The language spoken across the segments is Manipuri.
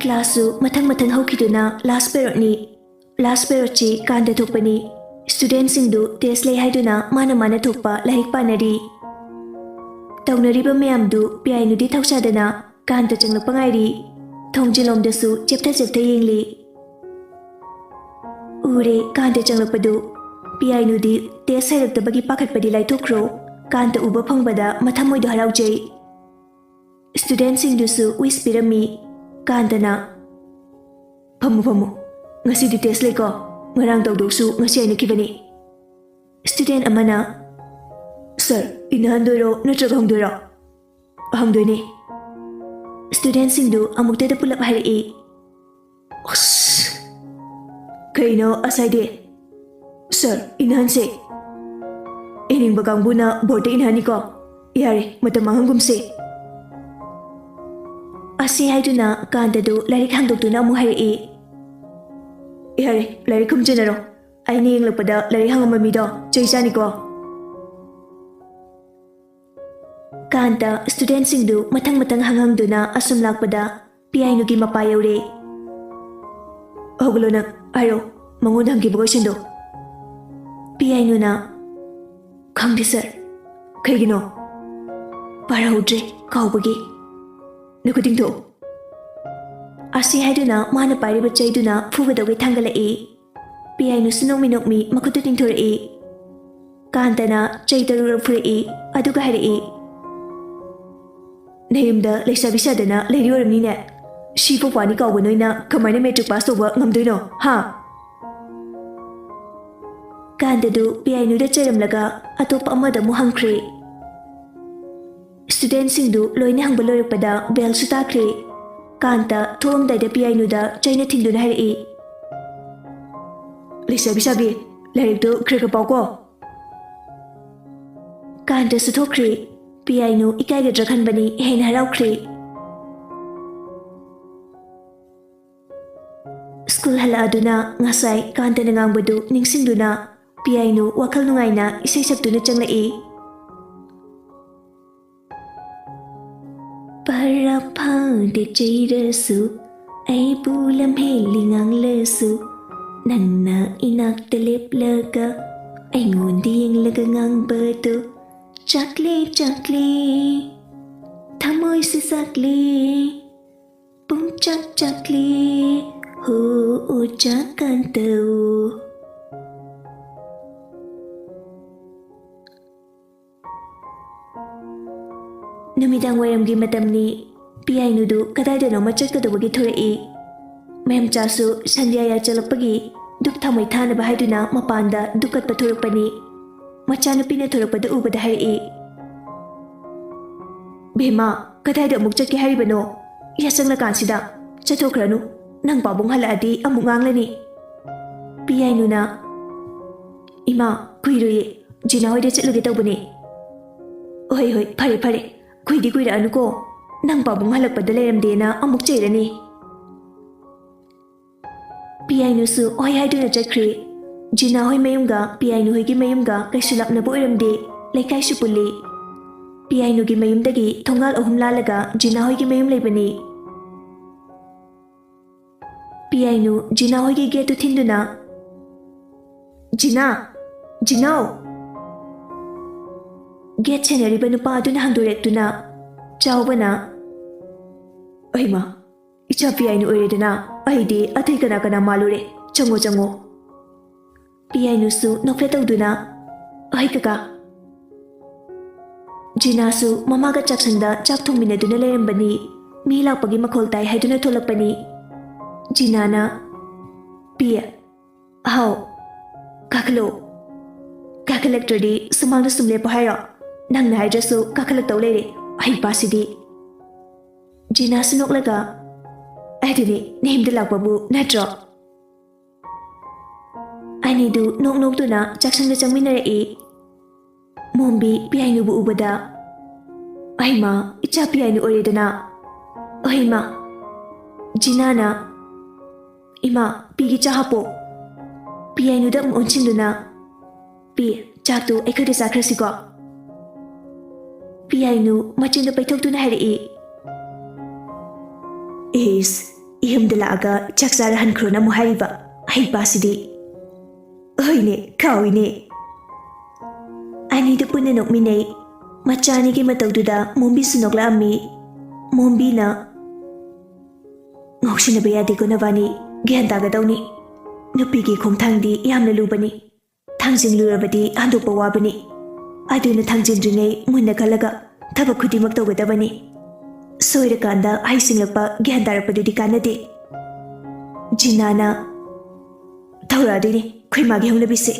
Class mathang hokiduna last period ni. Last period chi kanda thokpani. Students singdu test lay haiduna mana thokpa lahik panari. Taunariba mayamdu piyainu di thokchadana kanda changlakpa ngairi. Thongjilomdasu chepta yengli. Ure kanda changlakpadu. Piyainu di test hairuktabagi pakhatpadi laithokro. Kanta uba phangbada mathamoidu haraujai. Students singdusu wish pirami. Kandana Pamu Ngasi di test lay ko Ngarang tawdoksu ngasi ay nakibani Student amana Sir, inahandoiro natraga hongdoiro Hongdoini Student singdu amuktada pulap hari Os Kaino asayde Sir, inahanse Ining bagang buna bote inahani ko Yari, matamahang gumse Asi haiduna kandadu larik hangdokduna amu hairi. Yare, larik kumjanaro. Aini yenglakpada larik hangamamido chaisani ko. Kanda student singdu matang hanghangduna asum lakpada piyainu gi mapa yaure. Hoglo na aro mangon hanggi bogosindo. Piyainu na khangdi sir. Kaigino. Para hudre kaubagi. Nakuting to. Asi haiduna mana pariba chaiduna fubadawai thangalai. Piyainu sunokmi makutu tingthorai. Kantana chaitarura furai aduga harai. Nayumda laisabisadana lairi oramnine. Shipo pani kauba noina kamaina metric pass toba ngamdoino ha. Kandadu piyainu da chairamlaga atopa amada mu hangkhre. Students singdu loina hangba loirakpada bell su takre. Kanta thomdai da piyainu da chaina thinduna harai. Laisabisabi lairikdo khrega pauko. Kanta su thokre. Piyainu ikaigadra khanbani hena haraukre. School halaaduna ngasai kantana ngangbadu ningsingduna piyainu wakhal nungaina isai saktuna changlai. Para phangde chairasu aibu lamheli nganglasu nangna inakta leplaga aingondi yenglaga ngangbadu chakle thamoi se sakle pum chakle ho o chakantau. Numidang wayamgi matamni piyainu du kadaidano machakadawagi thorai. Mayam chasu sandhyaya chalakpagi duk thamai thanaba haiduna mapanda dukatpa thorakpani. Machanupina thorakpada ubada harai. Bhema kadaida amuk chatke haribano yasanglakansida chathokranu nang pabung halaadi amuk nganglani. Piyainu na Ima kuiroye jina hoida chatluge tawbani. Hoi phare kuidi kuira anuko nang pabung halakpada lairamdena amuk chairani. Piyainu su hoi haiduna chatkre. Jina hoi mayumga piyainu hoigi mayumga kaisu lapnaba oiramde laikai su pulli. Piyainu gi mayumdagi thongal ahum lalaga jina hoigi mayum leibani. Piyainu jina hoigi getu thinduna Jinao Get senariba nupa aduna hangdorektuna chawbana Aima icha piyainu oiredana aide athai kana malure chango. Piyainu su nokle tawduna ai kaka. Jina su mamaga chaksangda chak thongminaduna lairambani mi lakpagi makhol tai haiduna tholakpani. Jina na Piya How Kakalo Kakalektradi sumangda sumlepa hairo nangna haidrasu kakalaktaw laire ai pasidi. Jina su noklaga aidini nehimda lakpabu natro. Ainidu nok-nokduna chaksangda changminarai. Mombi piyainu bu ubada. Aima icha piyainu oiredana. Aima Jinana Ima pigi chahapo. Piyainu da onchinduna. Pi chaktu ekhade sakrasiko. Piyainu machinda paithokduna harai. Is ꯌꯨꯝꯗ ꯂꯥꯛꯑꯒ ꯆꯥꯛ ꯆꯥꯔ ꯍꯟꯈ꯭ꯔꯣꯅ ꯑꯃꯨꯛ ꯍꯥꯏꯔꯤꯕ ꯍꯩꯄꯥꯁꯤꯗꯤ ꯍꯣꯏꯅꯦ ꯈꯥꯎꯏꯅꯦ ꯑꯅꯤꯗꯨ ꯄꯨꯟꯅ ꯅꯣꯛꯃꯤꯟꯅꯩ ꯃꯆꯥꯅꯤꯒꯤ ꯃꯇꯧꯗꯨꯗ ꯃꯣꯝꯕꯤꯁꯨ ꯅꯣꯛꯂꯛꯑꯝꯃꯤ ꯃꯣꯝꯕꯤꯅ ꯉꯥꯎꯁꯤꯟꯅꯕ ꯌꯥꯗꯦꯀꯣ ꯅꯕꯥꯅꯤ ꯒ꯭ꯌꯥꯟ ꯇꯥꯒꯗꯧꯅꯤ ꯅꯨꯄꯤꯒꯤ ꯈꯣꯡꯊꯥꯡꯗꯤ ꯌꯥꯝꯅ ꯂꯨꯕꯅꯤ ꯊꯥꯡꯖꯤꯡꯂꯨꯔꯕꯗꯤ ꯍꯟꯗꯣꯛꯄ ꯋꯥꯕꯅꯤ ꯑꯗꯨꯅ ꯊꯥꯡꯖꯤꯟꯗ꯭ꯔꯤꯉꯩ ꯃꯨꯟꯅ ꯈꯜꯂꯒ ꯊꯕꯛ ꯈꯨꯗꯤꯡꯃꯛ ꯇꯧꯒꯗꯕꯅꯤ ꯁꯣꯏꯔꯀꯥꯟꯗ ꯍꯩꯁꯤꯡꯂꯛꯄ ꯒ꯭ꯌꯥꯟ ꯇꯥꯔꯛꯄꯗꯨꯗꯤ ꯀꯥꯟꯅꯗꯦ ꯖꯤꯅꯥꯅ ꯊꯧꯔꯛꯑꯗꯣꯏꯅꯤ ꯑꯩꯈꯣꯏ ꯃꯥꯒꯤ ꯍꯧꯅꯕꯤꯁꯦ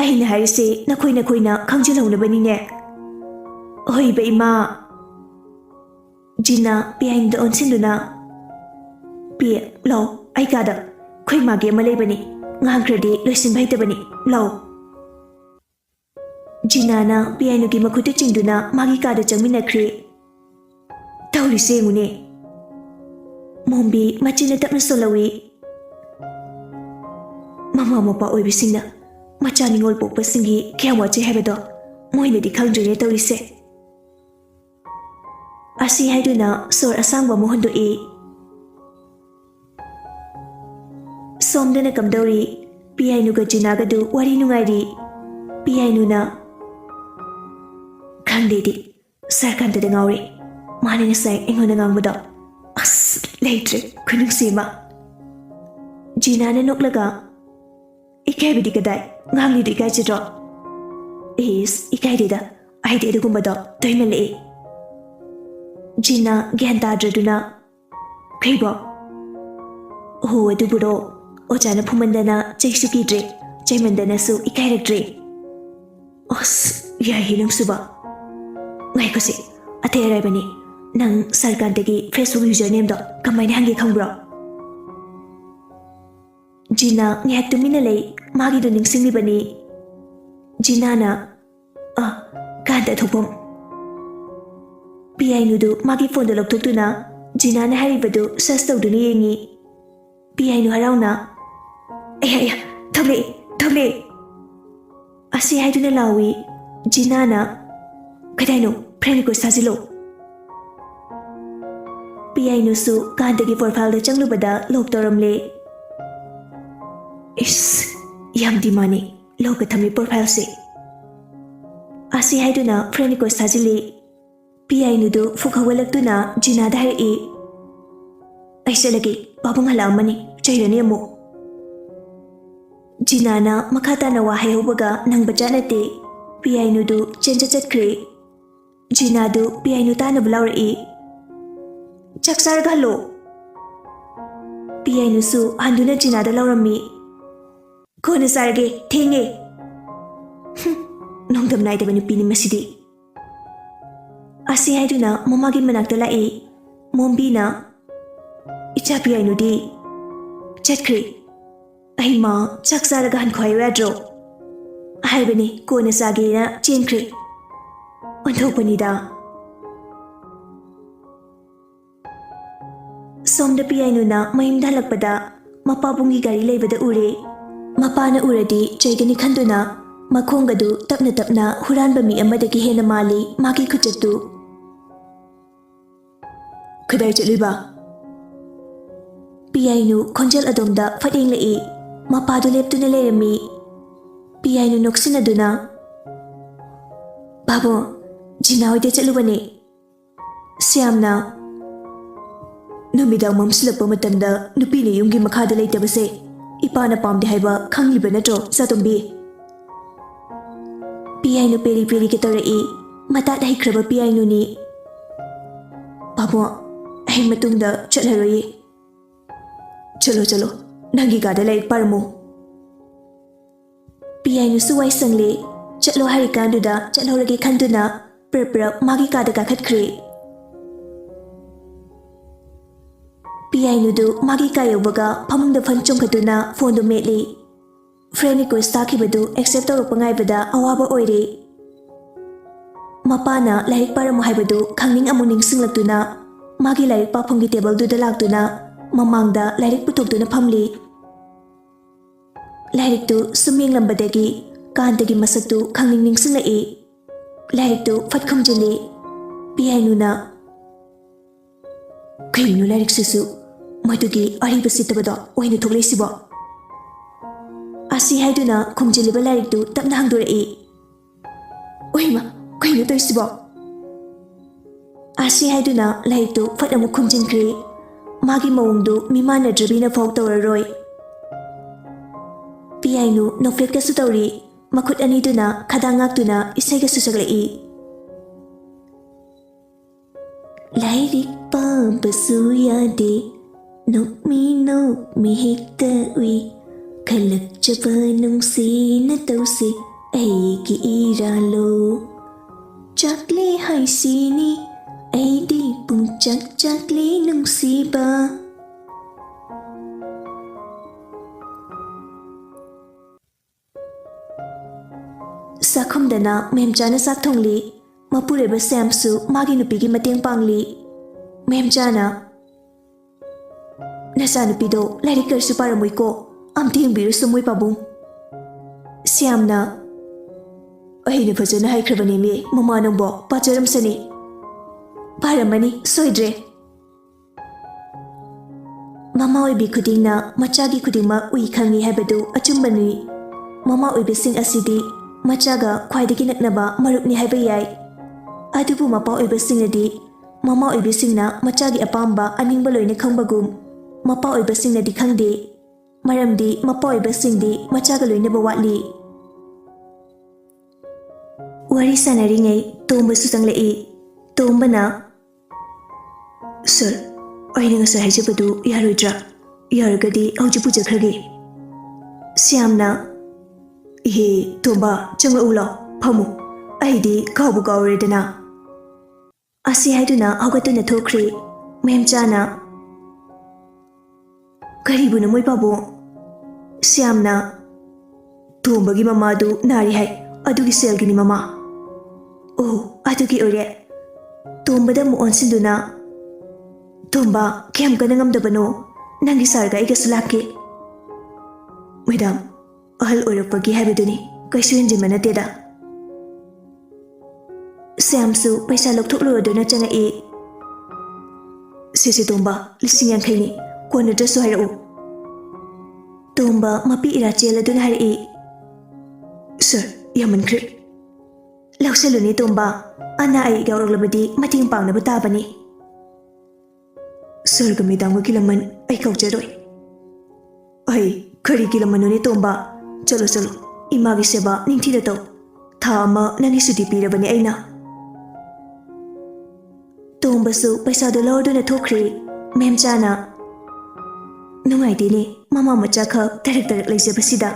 ꯑꯩꯅ ꯍꯥꯏꯔꯤꯁꯦ ꯅꯈꯣꯏꯅ ꯈꯪꯖꯤꯜꯍꯧꯅꯕꯅꯤꯅꯦ ꯍꯣꯏꯕ ꯏꯃꯥ ꯖꯤꯅꯥ ꯄꯤꯌꯥꯏꯅꯨꯗ ꯑꯣꯟꯁꯤꯟꯗꯨꯅ ꯄꯤꯌꯦ ꯂꯥꯎ ꯑꯩ ꯀꯥꯗ ꯑꯩꯈꯣꯏ ꯃꯥꯒꯤ ꯑꯃ ꯂꯩꯕꯅꯤ ꯉꯥꯡꯈ꯭ꯔꯗꯤ ꯂꯣꯏꯁꯤꯟꯕ ꯍꯩꯇꯕꯅꯤ ꯂꯥꯎ ꯖꯤꯅꯥꯅ ꯄꯤꯌꯥꯏꯅꯨꯒꯤ ꯃꯈꯨꯠꯇ ꯆꯤꯡꯗꯨꯅ ꯃꯥꯒꯤ ꯀꯥꯗ ꯆꯪꯃꯤꯟꯅꯈ꯭ꯔꯦ ꯇꯧꯔꯤꯁꯦ ꯌꯦꯡꯉꯨꯅꯦ ꯃꯣꯝꯕꯤ ꯃꯆꯤꯟꯅ ꯇꯞꯅ ꯁꯣꯜꯍꯧꯏ ꯃꯃꯥ ꯃꯄꯥ ꯑꯣꯏꯕꯁꯤꯡꯅ ꯃꯆꯥ ꯅꯤꯉꯣꯜ ꯄꯣꯛꯄꯁꯤꯡꯒꯤ ꯀꯌꯥꯝ ꯋꯥꯠꯆꯩ ꯍꯥꯏꯕꯗꯣ ꯃꯣꯏꯅꯗꯤ ꯈꯪꯗ꯭ꯔꯦꯅꯦ ꯇꯧꯔꯤꯁꯦ ꯑꯁꯤ ꯍꯥꯏꯗꯨꯅ ꯁꯣꯔ ꯑꯁꯥꯡꯕ ꯑꯃ ꯍꯣꯟꯗꯣꯛꯏ ꯁꯣꯝꯗꯅ ꯀꯝꯗꯧꯔꯤ ꯄꯤꯌꯥꯏꯅꯨꯒ ꯖꯤꯅꯥꯒꯗꯨ ꯋꯥꯔꯤ ꯅꯨꯡꯉꯥꯏꯔꯤ ꯄꯤꯌꯥꯏꯅꯨꯅ ꯈꯪꯗꯦꯗꯤ ꯁꯔꯀꯥꯟꯗꯗ ꯉꯥꯎꯔꯦ ꯃꯥꯅ ꯉꯁꯥꯏ ꯑꯩꯉꯣꯟꯗ ꯉꯥꯡꯕꯗꯣ ꯑꯁ ꯂꯩꯇ꯭ꯔꯦ ꯈꯨꯅꯨꯡꯁꯤ ꯑꯃ ꯖꯤꯅꯥꯅ ꯅꯣꯛꯂꯒ ꯏꯀꯥꯏꯕꯗꯤ ꯀꯗꯥꯏ ꯉꯥꯡꯂꯤꯗꯨ ꯏꯀꯥꯏꯖꯗ꯭ꯔꯣ ꯏꯁ ꯏꯀꯥꯏꯗꯦꯗ ꯑꯩꯗꯤ ꯑꯗꯨꯒꯨꯝꯕꯗꯣ ꯇꯣꯏꯃꯜꯂꯛꯏ ꯖꯤꯅꯥ ꯒ꯭ꯌꯥꯟ ꯇꯥꯗ꯭ꯔꯗꯨꯅ ꯀꯩꯕꯣ ꯍꯣ ꯑꯗꯨꯕꯨꯔꯣ ꯑꯣꯖꯥꯅ ꯐꯨꯃꯟꯗꯅ ꯆꯩꯁꯨ ꯀꯤꯗ꯭ꯔꯦ ꯆꯩꯃꯟꯗꯅꯁꯨ ꯏꯀꯥꯏꯔꯛꯇ꯭ꯔꯦ ꯑꯁ ꯌꯥꯏꯍꯦ ꯅꯪꯁꯨꯕ ꯉꯥꯏꯈꯣꯁꯦ ꯑꯇꯩ ꯑꯔꯥꯏꯕꯅꯤ ꯅꯪ ꯁꯔꯀꯥꯟꯗꯒꯤ ꯐꯦꯁꯕꯨꯛ ꯌꯨꯖꯔ ꯅꯦꯝꯗꯣ ꯀꯃꯥꯏꯅ ꯍꯪꯒꯦ ꯈꯪꯕ꯭ꯔꯣ ꯖꯤꯅꯥ ꯉꯥꯏꯍꯥꯛ ꯇꯨꯃꯤꯟꯅ ꯂꯩ ꯃꯥꯒꯤꯗꯣ ꯅꯤꯡꯁꯤꯡꯂꯤꯕꯅꯤ ꯖꯤꯅꯥꯅ ꯀꯥꯟꯇ ꯊꯣꯛꯐꯝ ꯄꯤꯌꯥꯏꯅꯨꯗꯨ ꯃꯥꯒꯤ ꯐꯣꯟꯗꯣ ꯂꯧꯊꯣꯛꯇꯨꯅ ꯖꯤꯅꯥꯅ ꯍꯥꯏꯔꯤꯕꯗꯨ ꯁꯔꯆ ꯇꯧꯗꯨꯅ ꯌꯦꯡꯉꯤ ꯄꯤꯌꯥꯏꯅꯨ ꯍꯔꯥꯎꯅ ꯑꯌꯥ ꯊꯣꯛꯂꯛꯑꯦ ꯑꯁꯤ ꯍꯥꯏꯗꯨꯅ ꯂꯥꯎꯏ ꯖꯤꯅꯥꯅ ꯀꯗꯥꯏꯅꯣ ꯐ꯭ꯔꯦꯟ ꯔꯤꯀ꯭ꯋꯦꯁ ꯊꯥꯖꯤꯜꯂꯣ ꯄꯤꯌꯥꯏꯅꯨꯁꯨ ꯀꯥꯟꯇꯒꯤ ꯄ꯭ꯔꯣꯐꯥꯏꯜꯗ ꯆꯪꯂꯨꯕꯗ ꯂꯣꯛ ꯇꯧꯔꯝꯂꯦ ꯏꯁ ꯌꯥꯝꯗꯤ ꯃꯥꯅꯤ ꯂꯣꯛꯀ ꯊꯝꯃꯤ ꯄ꯭ꯔꯣꯐꯥꯏꯜꯁꯦ ꯑꯁꯤ ꯍꯥꯏꯗꯨꯅ ꯐ꯭ꯔꯦꯟ ꯔꯤꯀ꯭ꯋꯦꯁ ꯊꯥꯖꯤꯜꯂꯤ ꯄꯤꯌꯥꯏꯅꯨꯗꯨ ꯐꯨꯛ ꯍꯧꯒꯠꯂꯛꯇꯨꯅ ꯖꯤꯅꯥꯗ ꯍꯥꯏꯔꯛꯏ ꯑꯩ ꯆꯠꯂꯒꯦ ꯄꯥꯕꯨꯡ ꯍꯜꯂꯛꯑꯝꯃꯅꯤ ꯆꯩꯔꯅꯤ ꯑꯃꯨꯛ ꯖꯤꯅꯥꯅ ꯃꯈꯥ ꯇꯥꯅ ꯋꯥ ꯍꯥꯏꯍꯧꯕꯒ ꯅꯪꯕ ꯖꯥꯠ ꯅꯠꯇꯦ ꯄꯤꯌꯥꯏꯅꯨꯗꯨ ꯆꯠꯈ꯭ꯔꯦ ꯖꯤꯅꯥꯗꯨ ꯄꯤꯌꯥꯏꯅꯨ ꯇꯥꯅꯕ ꯂꯥꯎꯔꯛꯏ ꯆꯥꯛ ꯆꯥꯔꯒ ꯍꯜꯂꯣ ꯄꯤꯌꯥꯏꯅꯨꯁꯨ ꯍꯟꯗꯨꯅ ꯖꯤꯅꯥꯗ ꯂꯥꯎꯔꯝꯃꯤ ꯀꯣꯟꯅ ꯆꯥꯔꯒꯦ ꯊꯦꯡꯉꯦ ꯅꯣꯡꯗꯝ ꯅꯥꯏꯗꯕ ꯅꯨꯄꯤꯅꯤ ꯃꯁꯤꯗꯤ ꯑꯁꯤ ꯍꯥꯏꯗꯨꯅ ꯃꯃꯥꯒꯤ ꯃꯅꯥꯛꯇ ꯂꯥꯛꯏ ꯃꯣꯝꯕꯤꯅ ꯏꯆꯥ ꯄꯤꯌꯥꯏꯅꯨꯗꯤ ꯆꯠꯈ꯭ꯔꯦ ꯑꯩ ꯃꯥ ꯆꯥꯛ ꯆꯥꯔꯒ ꯍꯟꯈꯣ ꯍꯥꯏꯌꯨ ꯌꯥꯗ꯭ꯔꯣ ꯍꯥꯏꯕꯅꯤ ꯀꯣꯟꯅ ꯆꯥꯒꯦꯅ ꯆꯦꯟꯈ꯭ꯔꯦ ꯑꯣꯟꯊꯣꯛꯄꯅꯤꯗ ꯁꯣꯝꯗ ꯄꯤꯌꯥꯏꯅꯨꯅ ꯃꯌꯨꯝꯗ ꯍꯜꯂꯛꯄꯗ ꯃꯄꯥꯕꯨꯡꯒꯤ ꯒꯥꯔꯤ ꯂꯩꯕꯗ ꯎꯔꯦ ꯃꯄꯥꯅ ꯎꯔꯗꯤ ꯆꯩꯒꯅꯤ ꯈꯟꯗꯨꯅ ꯃꯈꯣꯡꯒꯗꯨ ꯇꯞꯅ ꯍꯨꯔꯥꯟꯕ ꯃꯤ ꯑꯃꯗꯒꯤ ꯍꯦꯟꯅ ꯃꯥꯜꯂꯤ ꯃꯥꯒꯤ ꯈꯨꯆꯠꯇꯨ ꯀꯗꯥꯏ ꯆꯠꯂꯤꯕ ꯄꯤꯌꯥꯏꯅꯨ ꯈꯣꯟꯖꯦꯜ ꯑꯗꯣꯝꯗ ꯐꯠ ꯌꯦꯡꯂꯛꯏ ꯃꯄꯥꯗꯨ ꯂꯦꯞꯇꯨꯅ ꯂꯩꯔꯝꯃꯤ ꯄꯤꯌꯥꯏꯅꯨ ꯅꯣꯛꯁꯤꯟꯅꯗꯨꯅ ꯄꯥꯕꯨꯡ ꯖꯤꯅꯥ ꯍꯣꯏꯗ ꯆꯠꯂꯨꯕꯅꯦ ꯁ꯭ꯌꯥꯝꯅ ꯅꯨꯃꯤꯗꯥꯡ ꯃꯝꯁꯤꯜꯂꯛꯄ ꯃꯇꯝꯗ ꯅꯨꯄꯤꯅ ꯌꯨꯝꯒꯤ ꯃꯈꯥꯗ ꯂꯩꯇꯕꯁꯦ ꯏꯄꯥꯅ ꯄꯥꯝꯗꯦ ꯍꯥꯏꯕ ꯈꯪꯂꯤꯕ ꯅꯠꯇ꯭ꯔꯣ ꯆꯥꯇꯣꯝꯕꯤ ꯄꯤꯌꯥꯏꯅꯨ ꯄꯦꯔꯤ ꯄꯦꯔꯤꯒ ꯇꯧꯔꯛꯏ ꯃꯇꯥꯠ ꯍꯩꯈ꯭ꯔꯕ ꯄꯤꯌꯥꯏꯅꯨꯅꯤ ꯄꯥꯕꯨꯡ ꯑꯩ ꯃꯇꯨꯡꯗ ꯆꯠꯂꯔꯣꯏꯌꯦ ꯆꯠꯂꯣ ꯅꯪꯒꯤ ꯀꯥꯗ ꯂꯥꯏꯔꯤꯛ ꯄꯥꯔꯝꯃꯨ ꯄꯤꯌꯥꯏꯅꯨꯁꯨ ꯋꯥꯏ ꯁꯪꯂꯦ ꯆꯠꯂꯣ ꯍꯥꯏꯔꯤꯀꯥꯟꯗꯨꯗ ꯆꯠꯍꯧꯔꯒꯦ ꯈꯟꯗꯨꯅ ꯄ꯭ꯔꯞ ꯃꯥꯒꯤ ꯀꯥꯗ ꯀꯥꯈꯠꯈ꯭ꯔꯦ ꯄꯤꯌꯥꯏꯅꯨꯗꯨ ꯃꯥꯒꯤ ꯀꯥ ꯌꯧꯕꯒ ꯐꯃꯨꯡꯗ ꯐꯟ ꯆꯣꯡꯈꯠꯇꯨꯅ ꯐꯣꯟꯗꯨ ꯃꯦꯠꯂꯤ ꯐ꯭ꯔꯦꯟ ꯔꯤꯀ꯭ꯋꯦꯁ ꯊꯥꯈꯤꯕꯗꯨ ꯑꯦꯛꯁꯦꯞ ꯇꯧꯔꯛꯄ ꯉꯥꯏꯕꯗ ꯑꯋꯥꯕ ꯑꯣꯏꯔꯦ ꯃꯄꯥꯅ ꯂꯥꯏꯔꯤꯛ ꯄꯥꯔꯝꯃꯨ ꯍꯥꯏꯕꯗꯨ ꯈꯪꯅꯤꯡ ꯑꯃꯨꯛ ꯅꯤꯡꯁꯤꯡꯂꯛꯇꯨꯅ ꯃꯥꯒꯤ ꯂꯥꯏꯔꯤꯛ ꯄꯥꯐꯝꯒꯤ ꯇꯦꯕꯜꯗꯨꯗ ꯂꯥꯛꯇꯨꯅ ꯃꯃꯥꯡꯗ ꯂꯥꯏꯔꯤꯛ ꯄꯨꯊꯣꯛꯇꯨꯅ ꯐꯝꯂꯤ ꯂꯥꯏꯔꯤꯛꯇꯨ ꯁꯨꯝ ꯌꯦꯡꯂꯝꯕꯗꯒꯤ ꯀꯥꯟꯇꯒꯤ ꯃꯁꯛꯇꯨ ꯈꯪꯅꯤꯡ ꯅꯤꯡꯁꯤꯡꯂꯛꯏ ꯂꯥꯏꯔꯤꯛꯇꯨ ꯐꯠ ꯈꯨꯝꯖꯤꯜꯂꯤ ꯄꯤꯌꯥꯏꯅꯨꯅ Kayno Larik Susu, Madugi Ariba Sittaba, Wayne Tolesibo. Asi Haiduna, Kumjiliba Larik to Tamnangdore E. Wayma, Kayno Tosibo. Asi Haiduna, Larik to Fatamu Kumjin Cree, Magi Mondo, Mimana Drabina Folk Tower Roy. Piainu, no Fletka Sutori, Makut Aniduna, Kadangakuna, Isega Susagle. Lairik Pampasuyade, no me hekta we, Kalak Japanum si na tose, Aiki iralo. Chakle hai sini, Aidi punchak chakle nung siba. Sakumdana memjana saktongli, Mapureba Samsu, Magi Nupigi Mateng Pangli, Memjana Nasanupido, Larikar Suparamuiko, Amting Biru Sumui Pabung Siamna Ahina Fazana Haikravanimi, Mamanambo, Pacharam Sani Paramani, Soidre Mama Ubi Kudina, Machagi Kudima, Uikangi Habadu, Achumbani, Mama Ubi Sing Asidi, Machaga, Kwaidiki Naknaba, Marupni Habayai. Adubu mapa oibasingadi, mama oibasingna machagi apamba aning baloyna khangbagum, mapa oibasingna di khangde, maramdi mapa oibasingdi machaga loyna bawatli. Wari sanaringay, tomba susanglai, tomba na. Sir, ayna nga sa haijabadu yaroidra, yaragadi aujipu jakrage. Siamna, ihe, tomba, changla ulo, pamu, ahidi kaubu gauredana. Asi Haiduna Agatuna Thokri, Memjana Karibuna Moi Babu Siamna Tumbagi Mamadu Nari Hai, Adugi Selgini Mama. Oh, Adugi Ore Tumbada Mu Onsinduna Tumba Kem Ganangam Dabano, Nangi Sarga Igasulaki. Madam, Ahal Urapagi Habiduni, Kaisuin Jimanateda. Samsu paisa lokthoklo aduna changa e Sisi Tomba lising yang khaini kona drasu haru Tomba mapi irachel aduna har e Sir yaman kri Lausaluni Tomba ana ai gauraglabadi mating pangna batabani Sir gamidang kilaman ai kaujaroi Ai khari kilamanuni Tomba chalo chalo imagi seba ningthida to thama nangi sudi pirabani aina Tombasu paisa do lorduna thokri memjana Nungai dini mama macha khak tarik leisebasida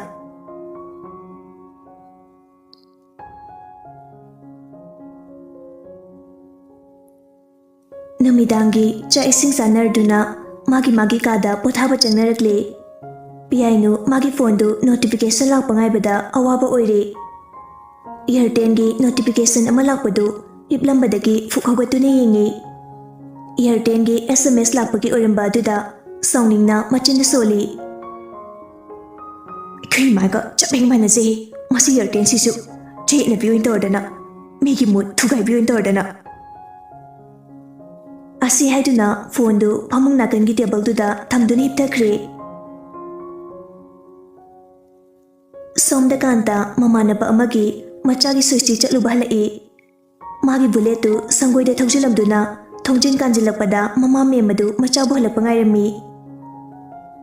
Namidangi cha ising sanarduna magi kada pothaba changnarakle Piainu magi phone do notification lakpangai bada awaba oire Airtengi notification ama lakpadu Iplambadagi Fukhogatune Yingi Airtengi SMS lakpagi oramba duda Sauningna machinda soli Kri maiga chaping manazi Masi Airten sisu Jay na viewing tordana Migi mood thugay viewing tordana Asi haiduna phone do pamung nakan gi table duda thamduni iptakre Somda kanta mamanaba amagi Machagi suichi chatluba halai Magi buletu sangoida thongjilamduna thongjin kanjilakpada mama memadu machabu halakpa ngairami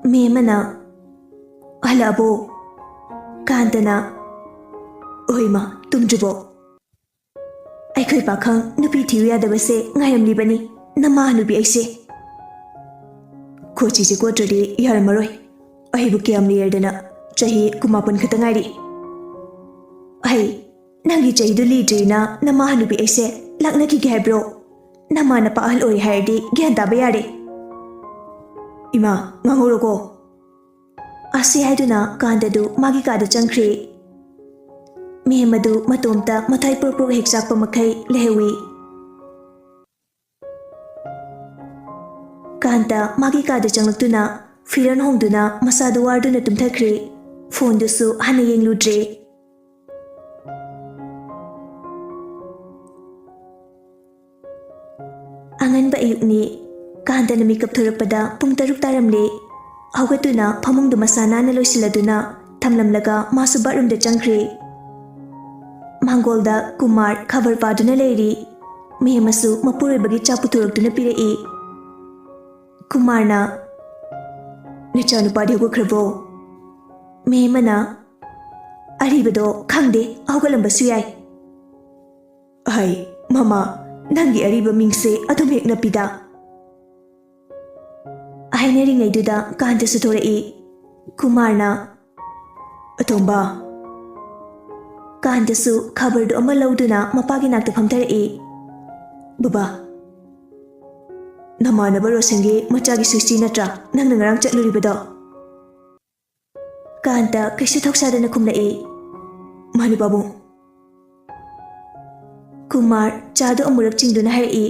memana halabo kantana oima tumjubo aikhoi pakhang nupi thiu yadabase ngairamlibani nama nubi aise kochi je kotradi yarmaroi ahibu kyam liyardana chahi kumapan khatangairi ai Nangi chahidu lidrina nama hanubi aise lakna ki gaibro nama na paahal oi hairdi gyan taba yare Ima ngangoroko Asi haiduna kandadu magi kada changkri Mehmadu matomta mathai purpur heksak pamakai lehewi Kanta magi kada changlaktuna firan hongduna masadu warduna tumthakri phone dusu hana yengludre Angan ba ayuk ni ꯀꯥꯟꯇꯅ ꯃꯤꯀꯞ ꯊꯣꯔꯛꯄꯗ ꯄꯨꯡ 6 ꯇꯥꯔꯝꯂꯦ꯫ ꯍꯧꯒꯠꯇꯨꯅ ꯐꯃꯨꯡꯗꯨ ꯃꯁꯥ ꯅꯥꯟꯅ ꯂꯣꯏꯁꯤꯜꯂꯗꯨꯅ ꯊꯝꯂꯝꯂꯒ ꯃꯥꯁꯨ ꯕꯥꯠꯔꯨꯝꯗ ꯆꯪꯈ꯭ꯔꯦ꯫ ꯃꯥꯡꯒꯣꯜꯗ ꯀꯨꯃꯥꯔ ꯈꯕꯔ ꯄꯥꯗꯨꯅ ꯂꯩꯔꯤ꯫ ꯃꯦꯝꯃꯁꯨ ꯃꯄꯨꯔꯣꯏꯕꯒꯤ ꯆꯥꯛ ꯄꯨꯊꯣꯔꯛꯇꯨꯅ ꯄꯤꯔꯛꯏ꯫ ꯀꯨꯃꯥꯔꯅ "ꯅꯆꯥꯅꯨꯄꯥꯗꯤ ꯍꯧꯒꯠꯈ꯭ꯔꯕꯣ?" ꯃꯦꯝꯃꯅ "ꯑꯔꯤꯕꯗꯣ ꯈꯪꯗꯦ, ꯍꯧꯒꯠꯂꯝꯕꯁꯨ ꯌꯥꯏ." "ꯍꯩ ꯃꯃꯥ, ꯅꯪꯒꯤ ꯑꯔꯤꯕ ꯃꯤꯡꯁꯦ ꯑꯗꯨꯝ ꯍꯦꯛ ꯅꯞꯄꯤꯗ." ꯍꯥꯏꯅꯔꯤꯉꯩꯗꯨꯗ ꯀꯥꯟꯇꯁꯨ ꯊꯣꯔꯛꯏ꯫ ꯀꯨꯃꯥꯔꯅ "ꯑꯇꯣꯝꯕ." ꯀꯥꯟꯇꯁꯨ ꯈꯕꯔꯗꯨ ꯑꯃ ꯂꯧꯗꯨꯅ ꯃꯄꯥꯒꯤ ꯅꯥꯛꯇ ꯐꯝꯊꯔꯛꯏ꯫ "ꯕꯕꯥ, ꯅꯃꯥꯟꯅꯕ ꯔꯣꯁꯟꯒꯤ ꯃꯆꯥꯒꯤ ꯁꯨꯏꯁꯇꯤ ꯅꯠꯇ꯭ꯔꯥ ꯅꯪꯅ ꯉꯔꯥꯡ ꯆꯠꯂꯨꯔꯤꯕꯗꯣ?" ꯀꯥꯟꯇ ꯀꯩꯁꯨ ꯊꯧꯁꯥꯗꯅ ꯈꯨꯝꯂꯛꯏ꯫ "ꯃꯥꯅꯤ ꯄꯥꯕꯨꯡ." ꯀꯨꯃꯥꯔ ꯆꯥꯗꯨ ꯑꯃꯨꯔꯛ ꯆꯤꯡꯗꯨꯅ ꯍꯥꯏꯔꯛꯏ꯫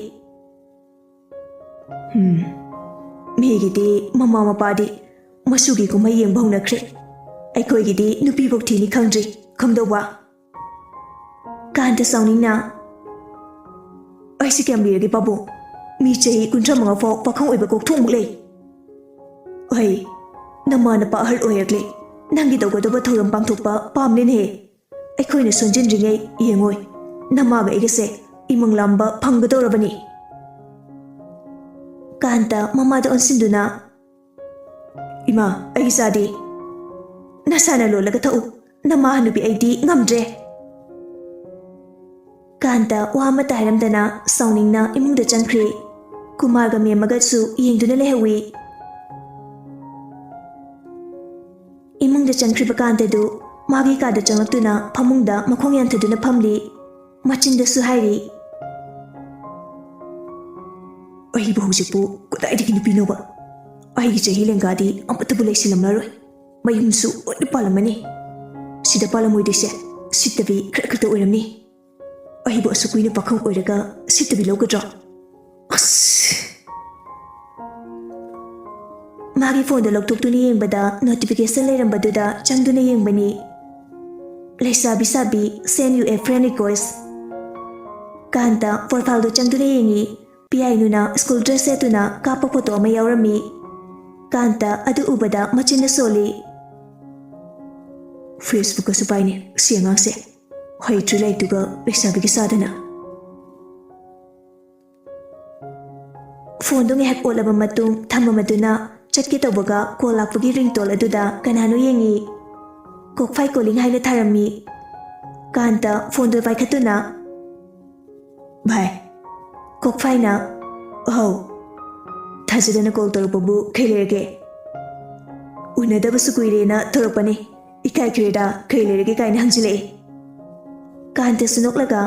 "ꯃꯤꯒꯤꯗꯤ ꯃꯃꯥ ꯃꯄꯥꯗꯤ ꯃꯁꯨꯒꯤ ꯀꯨꯝꯍꯩ ꯌꯦꯡꯕ ꯍꯧꯅꯈ꯭ꯔꯦ꯫ ꯑꯩꯈꯣꯏꯒꯤꯗꯤ ꯅꯨꯄꯤꯐꯧ ꯊꯤꯅꯤ ꯈꯪꯗ꯭ꯔꯤ, ꯈꯪꯗꯧꯕ?" ꯀꯥꯟꯇ ꯁꯥꯎꯅꯤꯡꯅ "ꯑꯩꯁꯤ ꯀꯌꯥꯝ ꯂꯤꯔꯒꯦ ꯄꯥꯕꯨꯡ? ꯃꯤ ꯆꯍꯤ 35 ꯐꯥꯎ ꯄꯥꯈꯪ ꯑꯣꯏꯕ ꯀꯣꯛꯊꯣꯡꯃꯨꯛ ꯂꯩ꯫ ꯑꯩ ꯅꯃꯥ ꯅꯄꯥ ꯑꯍꯜ ꯑꯣꯏꯔꯛꯂꯦ, ꯅꯪꯒꯤ ꯇꯧꯒꯗꯕ ꯊꯧꯔꯝ ꯄꯥꯡꯊꯣꯛꯄ ꯄꯥꯝꯂꯦꯅꯦꯍꯦ꯫ ꯑꯩꯈꯣꯏꯅ ꯁꯣꯟꯖꯤꯟꯗ꯭ꯔꯤꯉꯩ ꯌꯦꯡꯉꯣꯏ, ꯅꯃꯥꯒ ꯑꯩꯒꯁꯦ ꯏꯃꯪ ꯂꯥꯝꯕ ꯐꯪꯒꯗꯧꯔꯕꯅꯤ." ꯀꯥꯟꯇ ꯃꯃꯥꯗ ꯑꯣꯟꯁꯤꯟꯗꯨꯅ "ꯏꯃꯥ, ꯑꯩ ꯆꯥꯗꯤ." "ꯅꯁꯥꯅ ꯂꯣꯜꯂꯒ ꯊꯛꯎ, ꯅꯃꯥ ꯍꯅꯨꯕꯤ ꯑꯩꯗꯤ ꯉꯝꯗ꯭ꯔꯦ." ꯀꯥꯟꯇ ꯋꯥ ꯑꯃꯠꯇ ꯍꯥꯏꯔꯝꯗꯅ ꯁꯥꯎꯅꯤꯡꯅ ꯏꯃꯨꯡꯗ ꯆꯪꯈ꯭ꯔꯦ꯫ ꯀꯨꯃꯥꯔꯒ ꯃꯦꯝꯃꯒꯁꯨ ꯌꯦꯡꯗꯨꯅ ꯂꯩꯍꯧꯏ꯫ ꯏꯃꯨꯡꯗ ꯆꯪꯈ꯭ꯔꯤꯕ ꯀꯥꯟꯇꯗꯨ ꯃꯥꯒꯤ ꯀꯥꯗ ꯆꯪꯂꯛꯇꯨꯅ ꯐꯃꯨꯡꯗ ꯃꯈꯣꯡ ꯌꯥꯟꯊꯗꯨꯅ ꯐꯝꯂꯤ꯫ ꯃꯆꯤꯟꯗꯁꯨ ꯍꯥꯏꯔꯤ, "ꯑꯩꯕꯨ ꯍꯧꯖꯤꯛꯄꯨ ꯀꯗꯥꯏꯗꯒꯤ ꯅꯨꯄꯤꯅꯣꯕ? ꯑꯩꯒꯤ ꯆꯍꯤ ꯂꯦꯡꯒꯥꯗꯤ ꯑꯃꯠꯇꯕꯨ ꯂꯩꯁꯤꯜꯂꯝꯂꯔꯣꯏ, ꯃꯌꯨꯝꯁꯨ ꯂꯣꯏꯅ ꯄꯥꯜꯂꯝꯃꯅꯤ꯫ ꯁꯤꯗ ꯄꯥꯜꯂꯝꯃꯣꯏꯗꯣꯏꯁꯦ ꯁꯤꯠꯇꯕꯤ ꯈꯛꯇ ꯑꯣꯏꯔꯝꯅꯤ꯫ ꯑꯩꯕꯨ ꯑꯁꯨꯛ ꯀꯨꯏꯅ ꯄꯥꯈꯪ ꯑꯣꯏꯔꯒ ꯁꯤꯠꯇꯕꯤ ꯂꯧꯒꯗ꯭ꯔꯣ? ꯑꯁ!" ꯃꯥꯒꯤ ꯐꯣꯟꯗ ꯂꯧꯊꯣꯛꯇꯨꯅ ꯌꯦꯡꯕꯗ ꯅꯣꯇꯤꯐꯤꯀꯦꯁꯟ ꯂꯩꯔꯝꯕꯗꯨꯗ ꯆꯪꯗꯨꯅ ꯌꯦꯡꯕꯅꯤ꯫ "ꯂꯩꯁꯥꯕꯤ ꯁꯥꯕꯤ, send you a friend request." ꯀꯥꯟꯇ ꯄ꯭ꯔꯣꯐꯥꯏꯜꯗꯨ ꯆꯪꯗꯨꯅ ꯌꯦꯡꯉꯤ꯫ ꯄꯤꯌꯥꯏꯅꯨꯅ ꯁ꯭ꯀꯨꯜ ꯗ꯭ꯔꯦꯁ ꯁꯦꯠꯇꯨꯅ ꯀꯥꯞꯄ ꯐꯣꯇꯣ ꯑꯃ ꯌꯥꯎꯔꯝꯃꯤ꯫ ꯀꯥꯟꯇ ꯑꯗꯨ ꯎꯕꯗ ꯃꯆꯤꯟꯅ ꯁꯣꯜꯂꯤ꯫ "ꯐꯦꯁꯕꯨꯛꯀꯁꯨ ꯄꯥꯏꯅꯦ ꯁꯤ ꯑꯉꯥꯡꯁꯦ, ꯍꯩꯇ꯭ꯔꯤ ꯂꯩꯇꯨꯒ ꯂꯩꯁꯥꯕꯤꯒꯤ ꯁꯥꯗꯅ." ꯐꯣꯟꯗꯨ ꯉꯥꯏꯍꯥꯛ ꯑꯣꯠꯂꯕ ꯃꯇꯨꯡ ꯊꯝꯃꯃꯗꯨꯅ ꯆꯠꯀꯦ ꯇꯧꯕꯒ ꯀꯣꯜ ꯂꯥꯛꯄꯒꯤ ꯔꯤꯡꯇꯣꯜ ꯑꯗꯨꯗ ꯀꯅꯥꯅꯣ ꯌꯦꯡꯉꯤ꯫ ꯀꯣꯛꯐꯥꯏ ꯀꯣꯂꯤꯡ ꯍꯥꯏꯅ ꯊꯥꯔꯝꯃꯤ꯫ ꯀꯥꯟꯇ ꯐꯣꯟꯗꯨ ꯄꯥꯏꯈꯠꯇꯨꯅ "ꯚꯥꯏ." ꯀꯣꯛꯐꯥꯏꯅ "ꯑꯍꯧ, ꯊꯥꯖꯗꯅ ꯀꯣꯜ ꯇꯧꯔꯛꯄꯕꯨ ꯀꯩ ꯂꯩꯔꯒꯦ?" "ꯎꯅꯗꯕꯁꯨ ꯀꯨꯏꯔꯦꯅ ꯊꯧꯔꯛꯄꯅꯤ, ꯏꯀꯥꯏꯈ꯭ꯔꯦꯗ ꯀꯩ ꯂꯩꯔꯒꯦ ꯀꯥꯏꯅ ꯍꯪꯖꯤꯜꯂꯛꯏ." ꯀꯥꯟꯇꯁꯨ ꯅꯣꯛꯂꯒ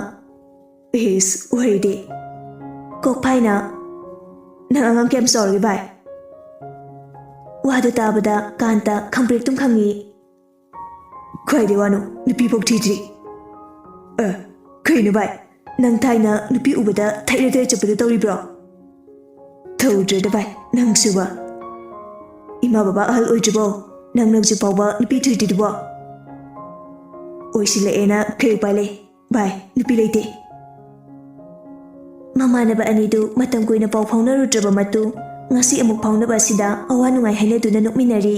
"ꯏꯁ ꯋꯥꯔꯤꯗꯤ." ꯀꯣꯛꯐꯥꯏꯅ "ꯅꯪ ꯑꯉꯥꯡ ꯀꯌꯥꯝ ꯆꯥꯎꯔꯒꯦ ꯚꯥꯏ?" ꯋꯥꯗꯨ ꯇꯥꯕꯗ ꯀꯥꯟꯇ ꯈꯪꯄ꯭ꯔꯦꯛꯇꯨꯝ ꯈꯪꯉꯤ꯫ "ꯈ꯭ꯋꯥꯏꯗꯩ ꯋꯥꯅꯣ, ꯅꯨꯄꯤꯐꯥꯎ ꯊꯤꯗ꯭ꯔꯤ." "ꯀꯩꯅꯣ ꯚꯥꯏ, ꯅꯪ ꯊꯥꯏꯅ ꯅꯨꯄꯤ ꯎꯕꯗ ꯊꯩꯔ ꯊꯩꯔ ꯆꯠꯄꯗꯣ ꯇꯧꯔꯤꯕ꯭ꯔꯣ?" "ꯇꯧꯗ꯭ꯔꯦꯗ ꯚꯥꯏ, ꯅꯪꯁꯨꯕ." "ꯏꯃꯥ ꯕꯕꯥ ꯑꯍꯜ ꯑꯣꯏꯗ꯭ꯔꯤꯕꯣ? ꯅꯪꯅ ꯍꯧꯖꯤꯛ ꯐꯥꯎꯕ ꯅꯨꯄꯤ ꯊꯤꯗ꯭ꯔꯤꯗꯨꯕꯣ?" "ꯑꯣꯏꯁꯤꯜꯂꯛꯑꯦꯅ ꯀꯩ ꯎꯄꯥꯏ ꯂꯩ ꯚꯥꯏ, ꯅꯨꯄꯤ ꯂꯩꯇꯦ." ꯃꯃꯥꯟꯅꯕ ꯑꯅꯤꯗꯨ ꯃꯇꯝ ꯀꯨꯏꯅ ꯄꯥꯎ ꯐꯥꯎꯅꯔꯨꯗ꯭ꯔꯕ ꯃꯇꯨꯡ ꯉꯁꯤ ꯑꯃꯨꯛ ꯐꯥꯎꯅꯕ ꯑꯁꯤꯗ ꯑꯋꯥ ꯅꯨꯡꯉꯥꯏ ꯍꯥꯏꯅꯗꯨꯅ ꯅꯣꯛꯃꯤꯟꯅꯔꯤ꯫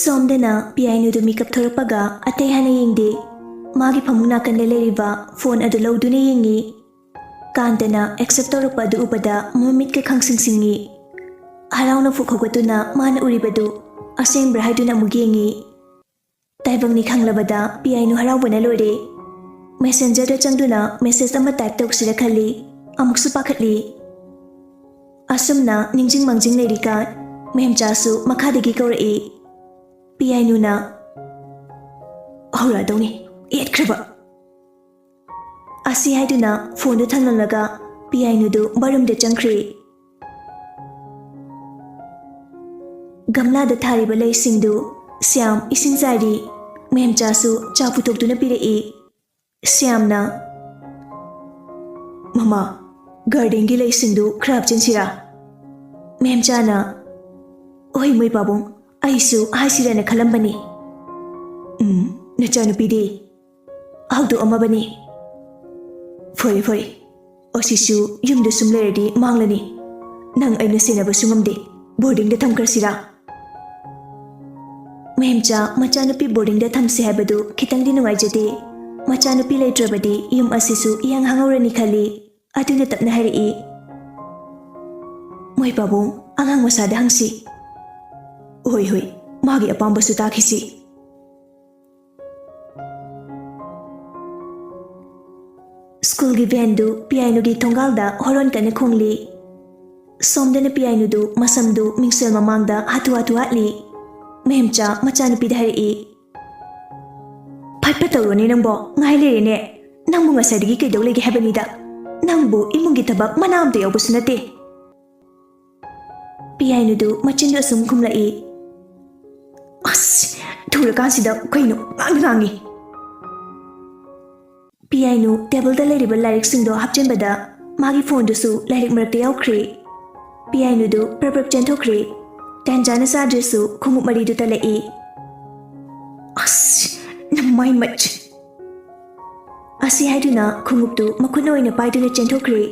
ꯁꯣꯝꯗꯅ ꯄꯤꯌꯥꯏꯅꯨꯗꯨ ꯃꯤꯀꯞ ꯊꯣꯔꯛꯄꯒ ꯑꯇꯩ ꯍꯥꯟꯅ ꯌꯦꯡꯗꯦ, ꯃꯥꯒꯤ ꯐꯃꯨꯡ ꯅꯥꯀꯟꯗ ꯂꯩꯔꯤꯕ ꯐꯣꯟ ꯑꯗꯨ ꯂꯧꯗꯨꯅ ꯌꯦꯡꯉꯤ꯫ ꯀꯥꯟꯇꯅ ꯑꯦꯛꯁꯦꯞ ꯇꯧꯔꯛꯄ ꯑꯗꯨ ꯎꯕꯗ ꯃꯃꯤꯠꯀ ꯈꯪꯁꯤꯡ-ꯁꯤꯡꯉꯤ꯫ ꯍꯔꯥꯎꯅ ꯐꯨꯛ ꯍꯧꯒꯠꯇꯨꯅ ꯃꯥꯅ ꯎꯔꯤꯕꯗꯨ ꯑꯁꯦꯡꯕ꯭ꯔꯥ ꯍꯥꯏꯗꯨꯅ ꯑꯃꯨꯛ ꯌꯦꯡꯉꯤ꯫ ꯇꯥꯏꯕꯪꯅꯤ ꯈꯪꯂꯕꯗ ꯄꯤꯌꯥꯏꯅꯨ ꯍꯔꯥꯎꯕꯅ ꯂꯣꯏꯔꯦ꯫ ꯃꯦꯁꯦꯟꯖꯔꯗ ꯆꯪꯗꯨꯅ ꯃꯦꯁꯦꯖ ꯑꯃ ꯇꯥꯏꯞ ꯇꯧꯁꯤꯔ ꯈꯜꯂꯤ, ꯑꯃꯨꯛꯁꯨ ꯄꯥꯈꯠꯂꯤ꯫ ꯑꯁꯨꯝꯅ ꯅꯤꯡꯖꯤꯡ ꯃꯥꯡꯖꯤꯡ ꯂꯩꯔꯤꯀꯥꯟ ꯃꯦꯝꯆꯥꯁꯨ ꯃꯈꯥꯗꯒꯤ ꯀꯧꯔꯛꯏ꯫ ꯄꯤꯌꯥꯏꯅꯨꯅ "ꯍꯧꯔꯛꯑꯗꯧꯅꯤ, ꯑꯦꯠꯈ꯭ꯔꯕ." ꯑꯁꯤ ꯍꯥꯏꯗꯨꯅ ꯐꯣꯟꯗꯨ ꯊꯪꯅꯂꯒ ꯄꯤꯌꯥꯏꯅꯨꯗꯨ ꯕꯥꯠꯔꯨꯝꯗ ꯆꯪꯈ꯭ꯔꯦ꯫ ꯒꯝꯂꯥꯗ ꯊꯥꯔꯤꯕ ꯂꯩꯁꯤꯡꯗꯨ ꯁ꯭ꯌꯥꯝ ꯏꯁꯤꯡ ꯆꯥꯏꯔꯤ꯫ ꯃꯦꯝꯆꯥꯁꯨ ꯆꯥ ꯄꯨꯊꯣꯛꯇꯨꯅ ꯄꯤꯔꯛꯏ꯫ ꯁ꯭ꯌꯥꯝꯅ "ꯃꯃꯥ, ꯒꯥꯔꯗꯦꯟꯒꯤ ꯂꯩꯁꯤꯡꯗꯨ ꯈꯔ ꯍꯥꯞꯆꯤꯟꯁꯤꯔꯥ?" ꯃꯦꯝꯆꯥꯅ "ꯍꯣꯏ ꯃꯣꯏ ꯄꯥꯕꯨꯡ, ꯑꯩꯁꯨ ꯍꯥꯏꯁꯤꯔꯅ ꯈꯜꯂꯝꯕꯅꯤ." "ꯅꯆꯥꯅꯨꯄꯤꯗꯤ?" "ꯍꯧꯗꯣꯛꯑꯝꯃꯕꯅꯤ." "ꯐꯔꯦ ꯐꯔꯦ, ꯑꯁꯤꯁꯨ ꯌꯨꯝꯗ ꯁꯨꯝ ꯂꯩꯔꯗꯤ ꯃꯥꯡꯂꯅꯤ. ꯅꯪ ꯑꯩꯅ ꯁꯦꯟꯅꯕꯁꯨ ꯉꯝꯗꯦ. ꯕꯣꯔꯗꯤꯡꯗ ꯊꯝꯈ꯭ꯔꯁꯤꯔꯥ? ꯃꯦꯝꯆꯥ ꯃꯆꯥꯅꯨꯄꯤ ꯕꯣꯔꯗꯤꯡꯗ ꯊꯝꯁꯤ ꯍꯥꯏꯕꯗꯨ ꯈꯤꯇꯪꯗꯤ ꯅꯨꯡꯉꯥꯏꯖꯗꯦ. ꯃꯆꯥꯅꯨꯄꯤ ꯂꯩꯇ꯭ꯔꯕꯗꯤ ꯌꯨꯝ ꯑꯁꯤꯁꯨ ꯏꯍꯥꯡ ꯍꯥꯡꯍꯧꯔꯅꯤ ꯈꯜꯂꯤ. ꯑꯗꯨꯅ ꯇꯞꯅ ꯍꯥꯏꯔꯛꯏ. ꯃꯣꯏ ꯄꯥꯕꯨꯡ ꯑꯉꯥꯡ ꯃꯁꯥꯗ ꯍꯪꯁꯤ. ꯍꯣꯏ ꯍꯣꯏ, ꯃꯥꯒꯤ ꯑꯄꯥꯝꯕꯁꯨ ꯇꯥꯈꯤꯁꯤ. ꯁ꯭ꯀꯨꯜꯒꯤ ꯚꯦꯟꯗꯨ ꯄꯤꯌꯥꯏꯅꯨꯒꯤ ꯊꯣꯡꯒꯥꯜꯗ ꯍꯣꯔꯣꯟ ꯀꯟꯅ ꯈꯣꯡꯂꯤ. ꯁꯣꯝꯗꯅ ꯄꯤꯌꯥꯏꯅꯨꯗꯨ ꯃꯁꯝꯗꯨ ꯃꯤꯡꯁꯦꯜ ꯃꯃꯥꯡꯗ ꯍꯥꯊꯨ ꯍꯥꯊꯨ ꯍꯥꯠꯂꯤ. ꯃꯦꯝꯆꯥ ꯃꯆꯥꯅꯨꯄꯤꯗ ꯍꯥꯏꯔꯛꯏ. ꯐꯠ ꯇꯧꯔꯣꯅꯦ ꯅꯪꯕꯣ, ꯉꯥꯏ ꯂꯩꯔꯦꯅꯦ. ꯅꯪꯕꯨ ꯉꯁꯥꯏꯗꯒꯤ ꯀꯩꯗꯧ ꯂꯩꯒꯦ ꯍꯥꯏꯕꯅꯤꯗ. ꯅꯪꯕꯨ ꯏꯃꯨꯡꯒꯤ ꯊꯕꯛ ꯃꯅꯥ ꯑꯝꯇ ꯌꯥꯎꯕꯁꯨ ꯅꯠꯇꯦ. ꯄꯤꯌꯥꯏꯅꯨꯗꯨ ꯃꯆꯤꯟꯗꯨ ꯑꯁꯨꯝ ꯈꯨꯝꯂꯛꯏ. ꯑꯁ, ꯊꯨꯔꯀꯥꯟꯁꯤꯗ ꯀꯩꯅꯣ ꯉꯥꯡꯅ ꯉꯥꯡꯉꯤ. ꯄꯤꯌꯥꯏꯅꯨ ꯇꯦꯕꯜꯗ ꯂꯩꯔꯤꯕ ꯂꯥꯏꯔꯤꯛꯁꯤꯡꯗꯣ ꯍꯥꯞꯆꯤꯟꯕꯗ ꯃꯥꯒꯤ ꯐꯣꯟꯗꯨꯁꯨ ꯂꯥꯏꯔꯤꯛ ꯃꯔꯛꯇ ꯌꯥꯎꯈ꯭ꯔꯦ. ꯄꯤꯌꯥꯏꯅꯨꯗꯨ ꯄ꯭ꯔꯞ ꯆꯦꯟꯊꯣꯛꯈ꯭ꯔꯦ. ꯇꯥꯟꯖꯥꯅ ꯆꯥꯗ꯭ꯔꯁꯨ ꯈꯣꯡꯎꯞ ꯃꯔꯤꯗꯨ ꯇꯠꯂꯛꯏ. ꯑꯁ, ꯅꯃꯥꯏ ꯃꯠ! ꯑꯁꯤ ꯍꯥꯏꯗꯨꯅ ꯈꯣꯡꯎꯞꯇꯨ ꯃꯈꯨꯠꯅ ꯑꯣꯏꯅ ꯄꯥꯏꯗꯨꯅ ꯆꯦꯟꯊꯣꯛꯈ꯭ꯔꯦ.